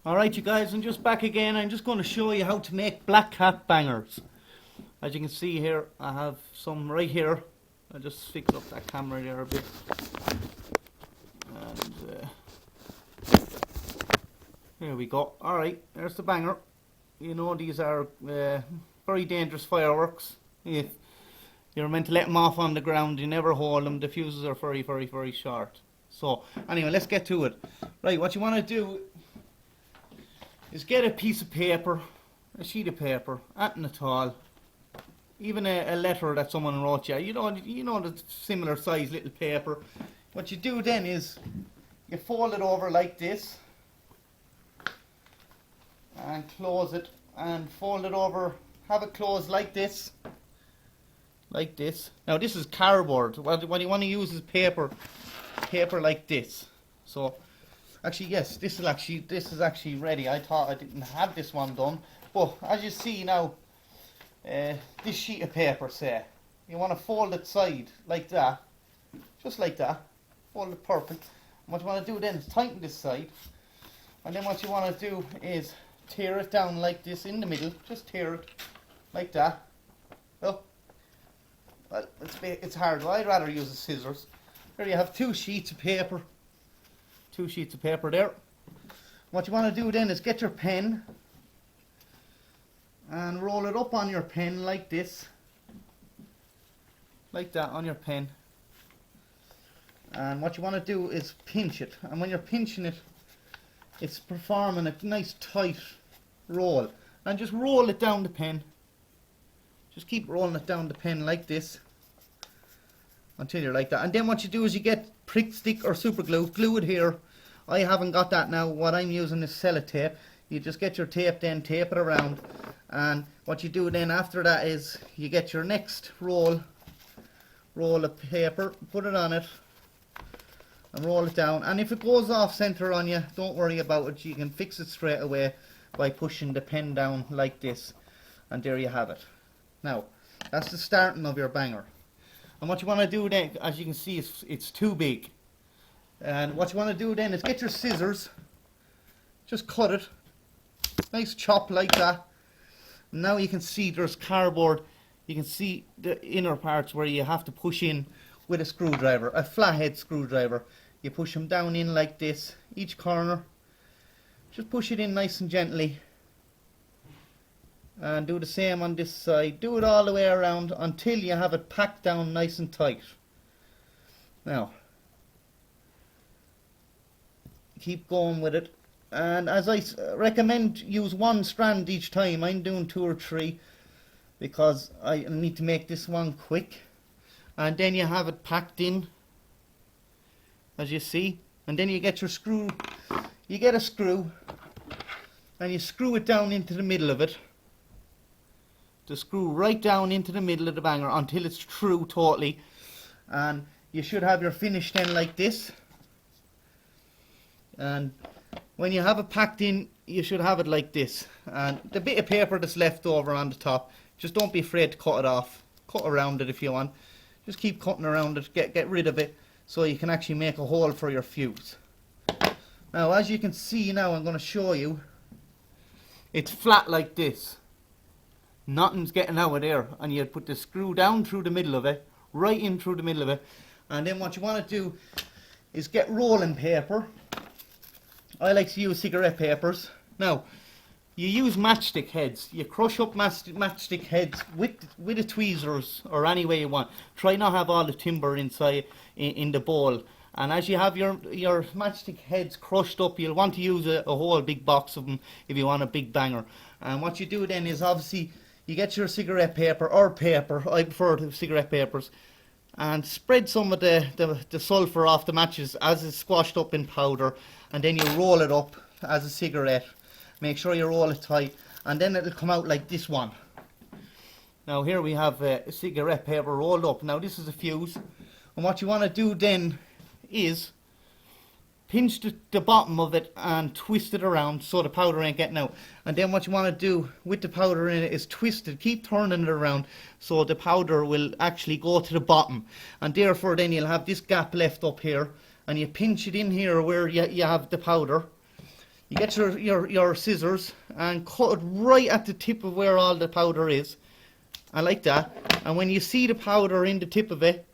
Alright you guys, I'm just back again. I'm just going to show you how to make black cat bangers. As you can see here, I have some right here. I'll just fix up that camera there a bit. And here we go. Alright, there's the banger. You know these are very dangerous fireworks. If you're meant to let them off on the ground, you never hold them. The fuses are very short. So anyway, let's get to it. Right, what you want to do is get a piece of paper, a sheet of paper, anything at all, even a letter that someone wrote you. You know the similar size little paper. What you do then is you fold it over like this and close it, and fold it over, have it closed like this. Like this. Now this is cardboard. What you want to use is paper like this. So actually, yes, this is actually ready. I thought I didn't have this one done, but as you see now, this sheet of paper, say, you want to fold it side like that, just like that, fold it perfect. And what you want to do then is tighten this side, and then what you want to do is tear it down like this in the middle. Just tear it like that. Oh, well, it's hard. Well, I'd rather use the scissors. There you have two sheets of paper. Two sheets of paper there. What you want to do then is get your pen and roll it up on your pen like this, like that on your pen. And what you want to do is pinch it, and when you're pinching it, it's performing a nice tight roll, and just roll it down the pen. Just keep rolling it down the pen like this until you're like that. And then what you do is you get prick stick or super glue, glue it here. I haven't got that now. What I'm using is sellotape. You just get your tape, then tape it around, and what you do then after that is you get your next roll of paper, put it on it and roll it down. And if it goes off center on you, don't worry about it. You can fix it straight away by pushing the pen down like this, and there you have it. Now that's the starting of your banger. And what you want to do then, as you can see, it's too big. And what you want to do then is get your scissors, just cut it, nice chop like that. Now you can see there's cardboard. You can see the inner parts where you have to push in with a screwdriver, a flathead screwdriver. You push them down in like this, each corner. Just push it in nice and gently. And do the same on this side. Do it all the way around until you have it packed down nice and tight. Now, keep going with it. And as I recommend, use one strand each time. I'm doing 2 or 3 because I need to make this one quick. And then you have it packed in, as you see. And then you get your screw. You get a screw and you screw it down into the middle of it. The screw right down into the middle of the banger until it's true totally. And you should have your finish then like this. And when you have it packed in, you should have it like this. And the bit of paper that's left over on the top, just don't be afraid to cut it off. Cut around it if you want. Just keep cutting around it, get rid of it, so you can actually make a hole for your fuse. Now as you can see now, I'm going to show you, it's flat like this. Nothing's getting out of there, and you put the screw down through the middle of it, right in through the middle of it. And then what you want to do is get rolling paper. I like to use cigarette papers. Now, you use matchstick heads. You crush up matchstick heads with the tweezers, or any way you want. Try not have all the timber inside in the bowl. And as you have your matchstick heads crushed up, you'll want to use a whole big box of them if you want a big banger. And what you do then is obviously you get your cigarette paper, or paper, I prefer the cigarette papers, and spread some of the sulphur off the matches as it's squashed up in powder, and then you roll it up as a cigarette. Make sure you roll it tight, and then it'll come out like this one. Now here we have a cigarette paper rolled up. Now this is a fuse, and what you want to do then is pinch the bottom of it and twist it around so the powder ain't getting out. And then what you want to do with the powder in it is twist it, keep turning it around so the powder will actually go to the bottom, and therefore then you'll have this gap left up here, and you pinch it in here where you have the powder. You get your scissors and cut it right at the tip of where all the powder is. I like that. And when you see the powder in the tip of it,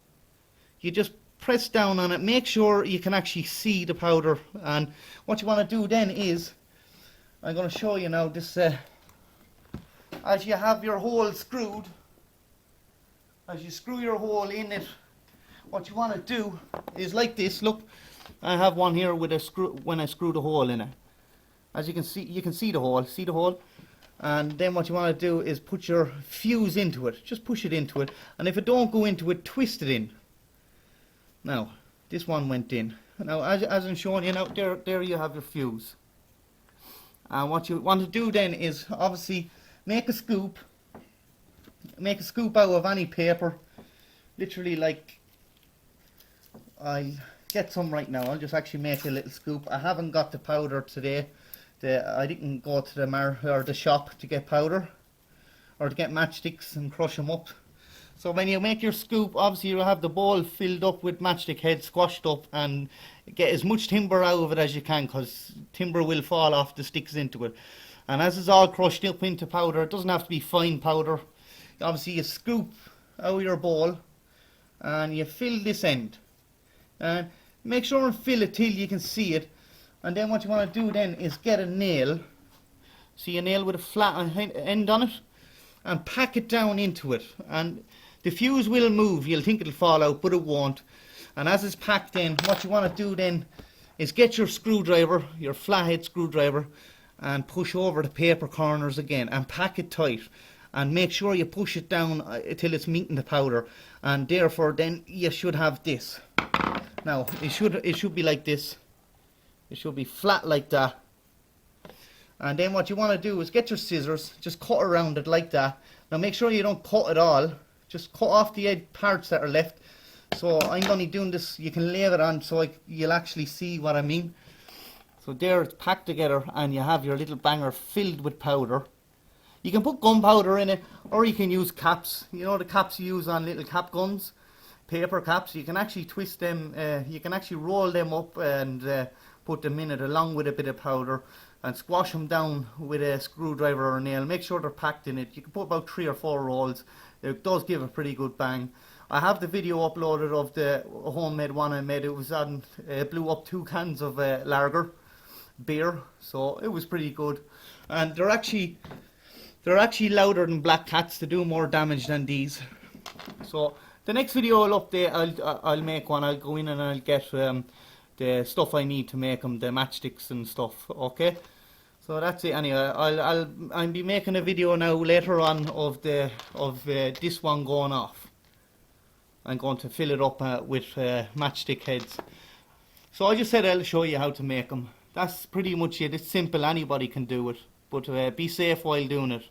you just press down on it. Make sure you can actually see the powder. And what you want to do then is, I'm going to show you now this, as you have your hole screwed, as you screw your hole in it, what you want to do is like this. Look, I have one here with a screw, when I screw the hole in it. As you can see the hole, and then what you want to do is put your fuse into it. Just push it into it, and if it don't go into it, twist it in. Now, this one went in. Now, as I'm showing you now, there you have your fuse. And what you want to do then is, obviously, make a scoop out of any paper, literally, like, I'll get some right now. I'll just actually make a little scoop. I haven't got the powder today. I didn't go to the shop to get powder or to get matchsticks and crush them up. So when you make your scoop, obviously you'll have the bowl filled up with matchstick heads, squashed up, and get as much timber out of it as you can, because timber will fall off the sticks into it. And as it's all crushed up into powder, it doesn't have to be fine powder. Obviously you scoop out of your bowl and you fill this end. And make sure and fill it till you can see it. And then what you want to do then is get a nail. See a nail with a flat end on it, and pack it down into it. And the fuse will move. You'll think it'll fall out, but it won't. And as it's packed in, what you want to do then is get your screwdriver, your flathead screwdriver, and push over the paper corners again and pack it tight. And make sure you push it down till it's meeting the powder. And therefore then you should have this. Now it should be like this. It should be flat like that. And then what you want to do is get your scissors, just cut around it like that. Now make sure you don't cut it all. Just cut off the edge parts that are left. So I'm only doing this, you can lay it on so you'll actually see what I mean. So there it's packed together, and you have your little banger filled with powder. You can put gunpowder in it, or you can use caps. You know the caps you use on little cap guns? Paper caps. You can actually twist them, you can actually roll them up and put them in it along with a bit of powder, and squash them down with a screwdriver or a nail. Make sure they're packed in it. You can put about 3 or 4 rolls. It does give a pretty good bang. I have the video uploaded of the homemade one I made. It was on, blew up 2 cans of lager beer, so it was pretty good. And they're actually louder than black cats. They do more damage than these. So the next video I'll update, I'll make one. I'll go in and I'll get the stuff I need to make them, the matchsticks and stuff. Okay, so that's it. Anyway, I'll be making a video now later on of this one going off. I'm going to fill it up with matchstick heads. So I just said I'll show you how to make them. That's pretty much it. It's simple. Anybody can do it, but be safe while doing it.